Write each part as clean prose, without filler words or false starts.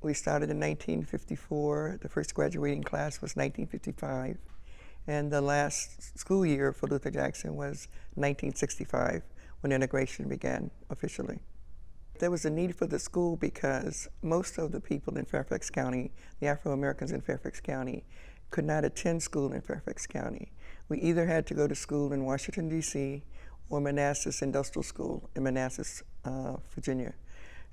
We started in 1954. The first graduating class was 1955. And the last school year for Luther Jackson was 1965, when integration began officially. There was a need for the school because most of the people in Fairfax County, the Afro-Americans in Fairfax County, could not attend school in Fairfax County. We either had to go to school in Washington, D.C., or Manassas Industrial School in Manassas, Virginia.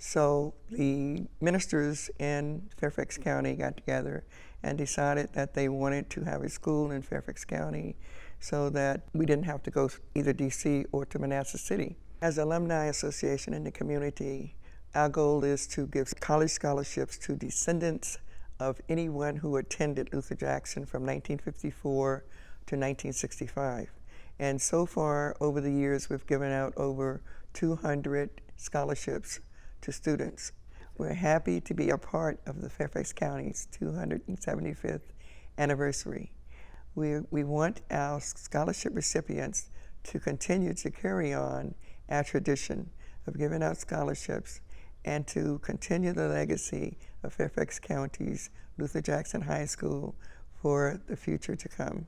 So the ministers in Fairfax County got together and decided that they wanted to have a school in Fairfax County so that we didn't have to go either D.C. or to Manassas City. As an alumni association in the community, our goal is to give college scholarships to descendants of anyone who attended Luther Jackson from 1954 to 1965. And so far, over the years, we've given out over 200 scholarships to students. We're happy to be a part of the Fairfax County's 275th anniversary. We want our scholarship recipients to continue to carry on our tradition of giving out scholarships and to continue the legacy of Fairfax County's Luther Jackson High School for the future to come.